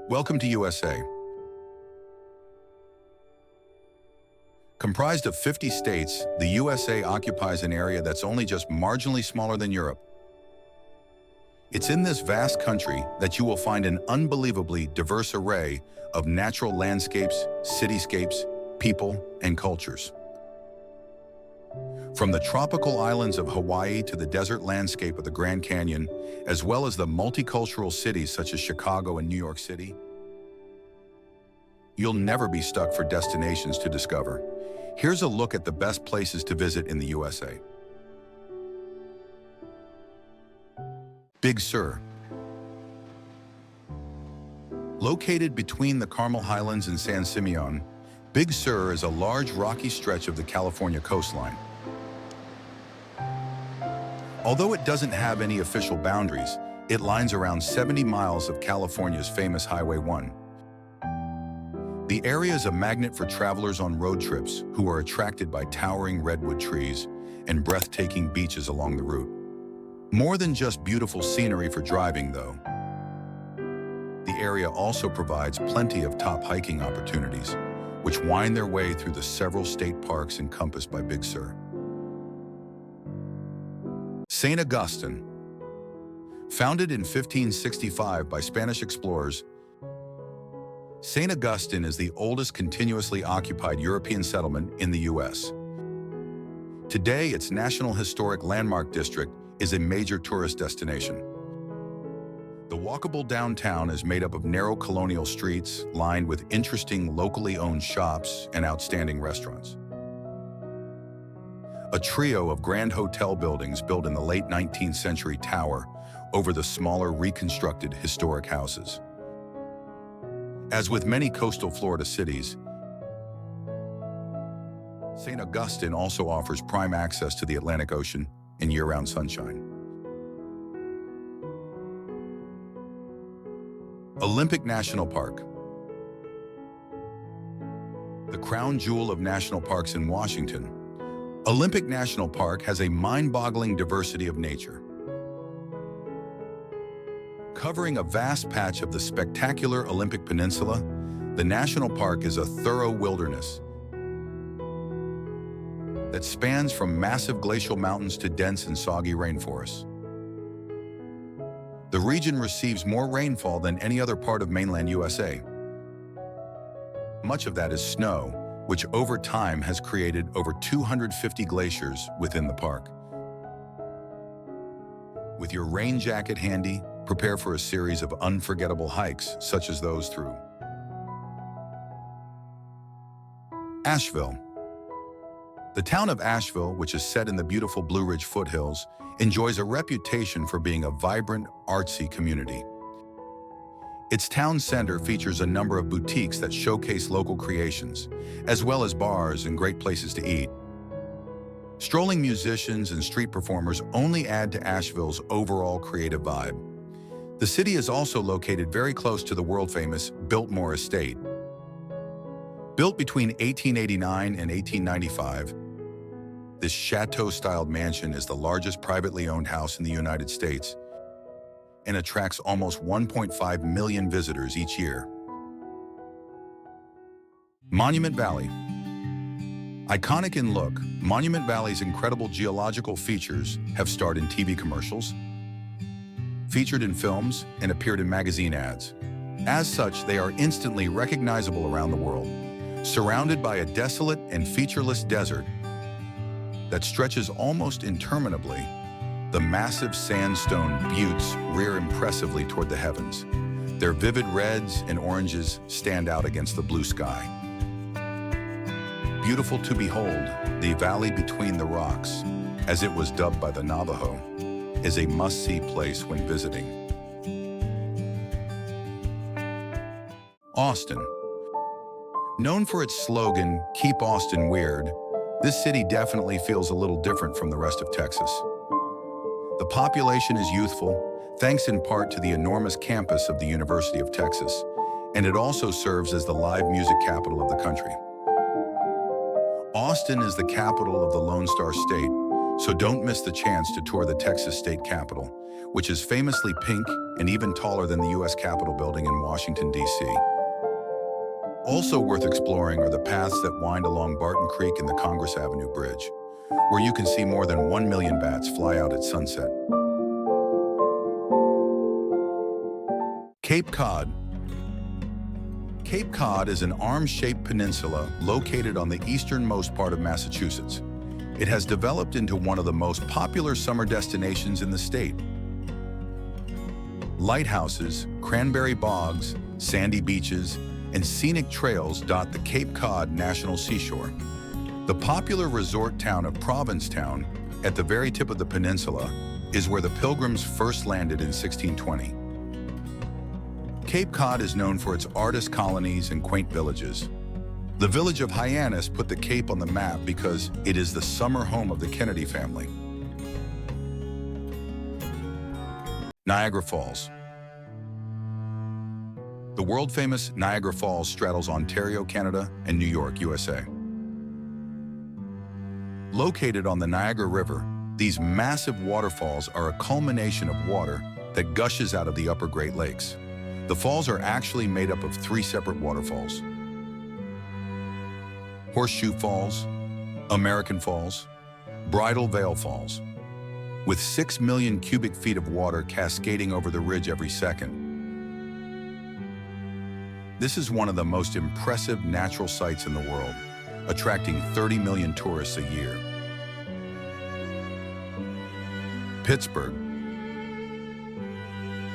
Welcome to USA. Comprised of 50 states, the USA occupies an area that's only just marginally smaller than Europe. It's in this vast country that you will find an unbelievably diverse array of natural landscapes, cityscapes, people, and cultures. From the tropical islands of Hawaii to the desert landscape of the Grand Canyon, as well as the multicultural cities such as Chicago and New York City, you'll never be stuck for destinations to discover. Here's a look at the best places to visit in the USA. Big Sur. Located between the Carmel Highlands and San Simeon, Big Sur is a large rocky stretch of the California coastline. Although it doesn't have any official boundaries, it lines around 70 miles of California's famous Highway 1. The area is a magnet for travelers on road trips who are attracted by towering redwood trees and breathtaking beaches along the route. More than just beautiful scenery for driving, though. The area also provides plenty of top hiking opportunities, which wind their way through the several state parks encompassed by Big Sur. St. Augustine. Founded in 1565 by Spanish explorers, St. Augustine is the oldest continuously occupied European settlement in the U.S. Today, its National Historic Landmark District is a major tourist destination. The walkable downtown is made up of narrow colonial streets lined with interesting locally owned shops and outstanding restaurants. A trio of grand hotel buildings built in the late 19th century tower over the smaller reconstructed historic houses. As with many coastal Florida cities, St. Augustine also offers prime access to the Atlantic Ocean and year-round sunshine. Olympic National Park. The crown jewel of national parks in Washington, Olympic National Park has a mind-boggling diversity of nature. Covering a vast patch of the spectacular Olympic Peninsula, the national park is a thorough wilderness that spans from massive glacial mountains to dense and soggy rainforests. The region receives more rainfall than any other part of mainland USA. Much of that is snow, which over time has created over 250 glaciers within the park. With your rain jacket handy, prepare for a series of unforgettable hikes, such as those through Asheville. The town of Asheville, which is set in the beautiful Blue Ridge foothills, enjoys a reputation for being a vibrant, artsy community. Its town center features a number of boutiques that showcase local creations, as well as bars and great places to eat. Strolling musicians and street performers only add to Asheville's overall creative vibe. The city is also located very close to the world-famous Biltmore Estate. Built between 1889 and 1895, this chateau-styled mansion is the largest privately owned house in the United States and attracts almost 1.5 million visitors each year. Monument Valley. Iconic in look, Monument Valley's incredible geological features have starred in TV commercials, featured in films, and appeared in magazine ads. As such, they are instantly recognizable around the world. Surrounded by a desolate and featureless desert that stretches almost interminably, the massive sandstone buttes rear impressively toward the heavens. Their vivid reds and oranges stand out against the blue sky. Beautiful to behold, the valley between the rocks, as it was dubbed by the Navajo, is a must-see place when visiting. Austin. Known for its slogan, "Keep Austin Weird," this city definitely feels a little different from the rest of Texas. The population is youthful, thanks in part to the enormous campus of the University of Texas, and it also serves as the live music capital of the country. Austin is the capital of the Lone Star State, so don't miss the chance to tour the Texas State Capitol, which is famously pink and even taller than the U.S. Capitol building in Washington, D.C. Also worth exploring are the paths that wind along Barton Creek and the Congress Avenue Bridge, where you can see more than 1 million bats fly out at sunset. Cape Cod. Cape Cod is an arm-shaped peninsula located on the easternmost part of Massachusetts. It has developed into one of the most popular summer destinations in the state. Lighthouses, cranberry bogs, sandy beaches, and scenic trails dot the Cape Cod National Seashore. The popular resort town of Provincetown, at the very tip of the peninsula, is where the Pilgrims first landed in 1620. Cape Cod is known for its artist colonies and quaint villages. The village of Hyannis put the Cape on the map because it is the summer home of the Kennedy family. Niagara Falls. The world-famous Niagara Falls straddles Ontario, Canada, and New York, USA. Located on the Niagara River, these massive waterfalls are a culmination of water that gushes out of the upper Great Lakes. The falls are actually made up of 3 separate waterfalls: Horseshoe Falls, American Falls, Bridal Veil Falls, with 6 million cubic feet of water cascading over the ridge every second. This is one of the most impressive natural sights in the world, attracting 30 million tourists a year. Pittsburgh.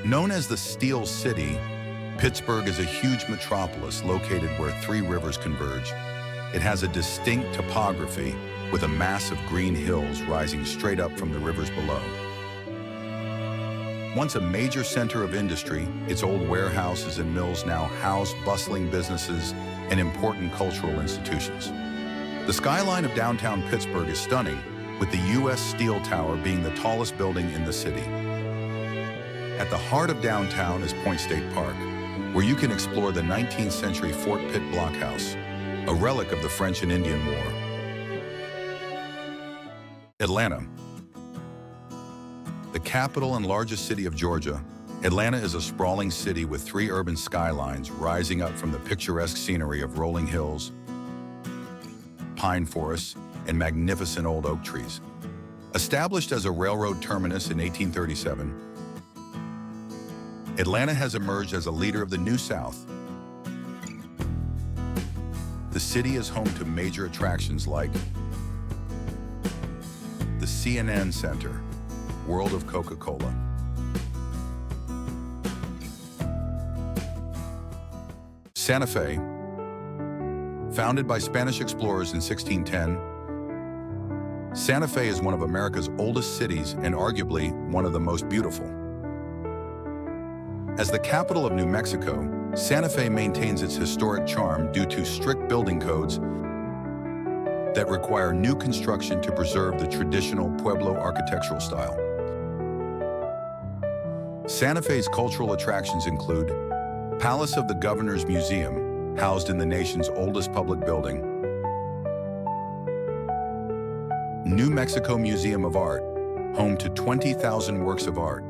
Known as the Steel City, Pittsburgh is a huge metropolis located where 3 rivers converge. It has a distinct topography with a mass of green hills rising straight up from the rivers below. Once a major center of industry, its old warehouses and mills now house bustling businesses and important cultural institutions. The skyline of downtown Pittsburgh is stunning, with the U.S. Steel Tower being the tallest building in the city. At the heart of downtown is Point State Park, where you can explore the 19th century Fort Pitt blockhouse, a relic of the French and Indian War. Atlanta. The capital and largest city of Georgia, Atlanta is a sprawling city with 3 urban skylines rising up from the picturesque scenery of rolling hills, pine forests, and magnificent old oak trees. Established as a railroad terminus in 1837, Atlanta has emerged as a leader of the New South. The city is home to major attractions like the CNN Center, World of Coca-Cola, Santa Fe. Founded by Spanish explorers in 1610, Santa Fe is one of America's oldest cities and arguably one of the most beautiful. As the capital of New Mexico, Santa Fe maintains its historic charm due to strict building codes that require new construction to preserve the traditional Pueblo architectural style. Santa Fe's cultural attractions include Palace of the Governor's Museum, housed in the nation's oldest public building, New Mexico Museum of Art, home to 20,000 works of art.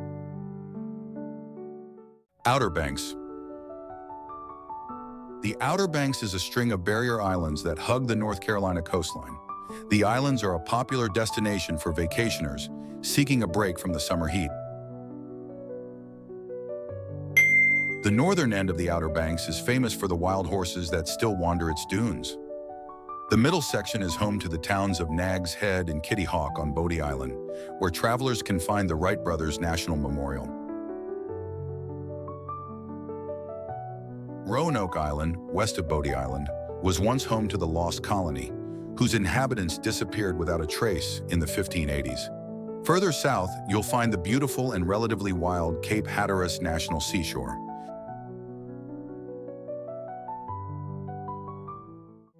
Outer Banks. The Outer Banks is a string of barrier islands that hug the North Carolina coastline. The islands are a popular destination for vacationers seeking a break from the summer heat. The northern end of the Outer Banks is famous for the wild horses that still wander its dunes. The middle section is home to the towns of Nags Head and Kitty Hawk on Bodie Island, where travelers can find the Wright Brothers National Memorial. Roanoke Island, west of Bodie Island, was once home to the Lost Colony, whose inhabitants disappeared without a trace in the 1580s. Further south, you'll find the beautiful and relatively wild Cape Hatteras National Seashore.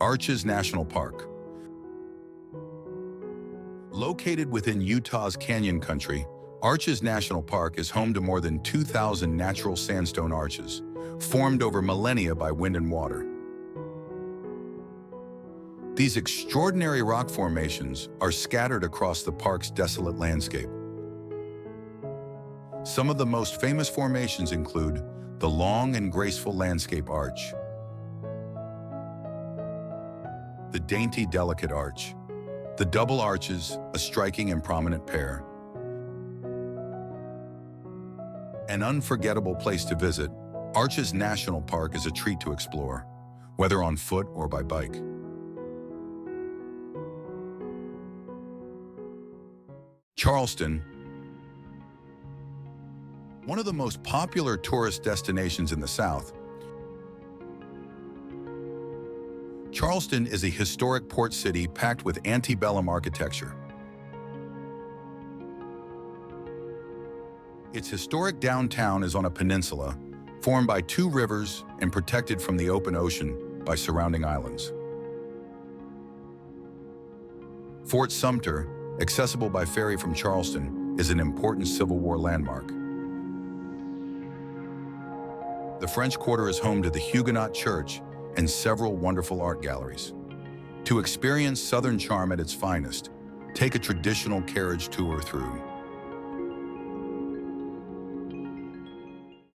Arches National Park. Located within Utah's Canyon Country, Arches National Park is home to more than 2,000 natural sandstone arches, formed over millennia by wind and water. These extraordinary rock formations are scattered across the park's desolate landscape. Some of the most famous formations include the long and graceful landscape arch, the dainty, delicate arch, the double arches, a striking and prominent pair. An unforgettable place to visit, Arches National Park is a treat to explore, whether on foot or by bike. Charleston, one of the most popular tourist destinations in the South. Charleston is a historic port city packed with antebellum architecture. Its historic downtown is on a peninsula, formed by two rivers and protected from the open ocean by surrounding islands. Fort Sumter, accessible by ferry from Charleston, is an important Civil War landmark. The French Quarter is home to the Huguenot Church and several wonderful art galleries. To experience Southern charm at its finest, take a traditional carriage tour through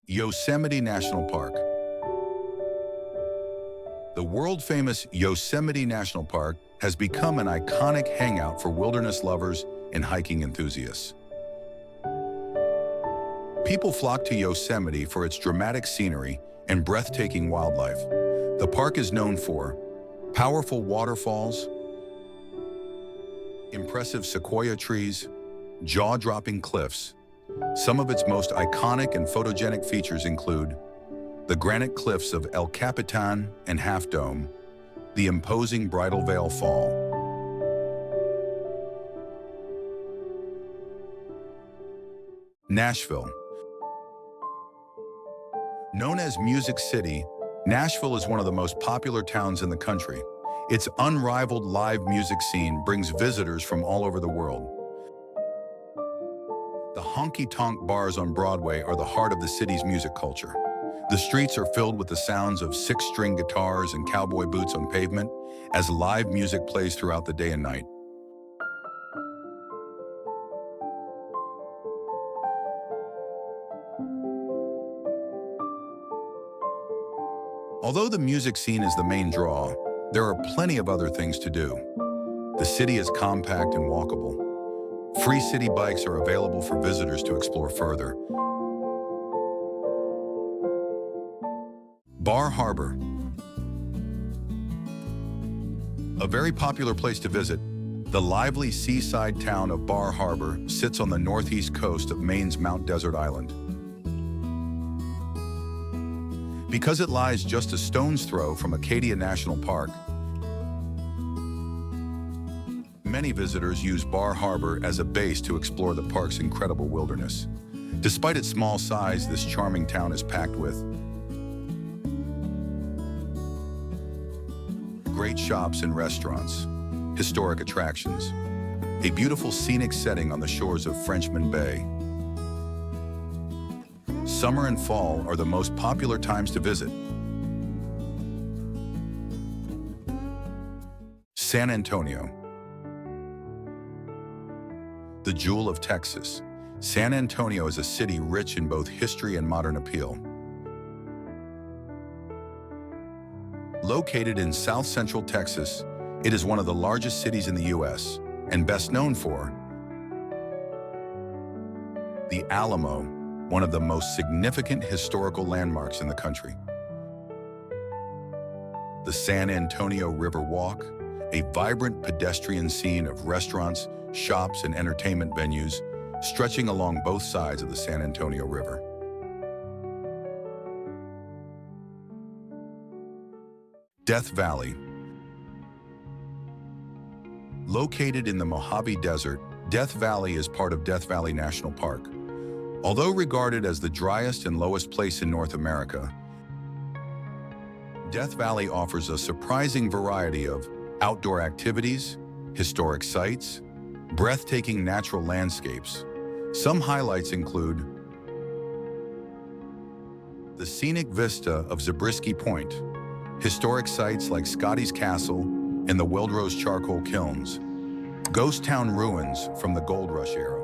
Yosemite National Park. The world-famous Yosemite National Park has become an iconic hangout for wilderness lovers and hiking enthusiasts. People flock to Yosemite for its dramatic scenery and breathtaking wildlife. The park is known for powerful waterfalls, impressive sequoia trees, jaw-dropping cliffs. Some of its most iconic and photogenic features include the granite cliffs of El Capitan and Half Dome, the imposing Bridal Veil Fall. Nashville. Known as Music City, Nashville is one of the most popular towns in the country. Its unrivaled live music scene brings visitors from all over the world. The honky-tonk bars on Broadway are the heart of the city's music culture. The streets are filled with the sounds of six-string guitars and cowboy boots on pavement as live music plays throughout the day and night. Although the music scene is the main draw, there are plenty of other things to do. The city is compact and walkable. Free city bikes are available for visitors to explore further. Bar Harbor. A very popular place to visit, the lively seaside town of Bar Harbor sits on the northeast coast of Maine's Mount Desert Island. Because it lies just a stone's throw from Acadia National Park, many visitors use Bar Harbor as a base to explore the park's incredible wilderness. Despite its small size, this charming town is packed with great shops and restaurants, historic attractions, a beautiful scenic setting on the shores of Frenchman Bay. Summer and fall are the most popular times to visit. San Antonio. The jewel of Texas, San Antonio is a city rich in both history and modern appeal. Located in south-central Texas, it is one of the largest cities in the U.S. and best known for the Alamo, one of the most significant historical landmarks in the country. The San Antonio River Walk, a vibrant pedestrian scene of restaurants, shops, and entertainment venues stretching along both sides of the San Antonio River. Death Valley. Located in the Mojave Desert, Death Valley is part of Death Valley National Park. Although regarded as the driest and lowest place in North America, Death Valley offers a surprising variety of outdoor activities, historic sites, breathtaking natural landscapes. Some highlights include the scenic vista of Zabriskie Point, historic sites like Scotty's Castle, in the Wildrose charcoal kilns, ghost town ruins from the gold rush era.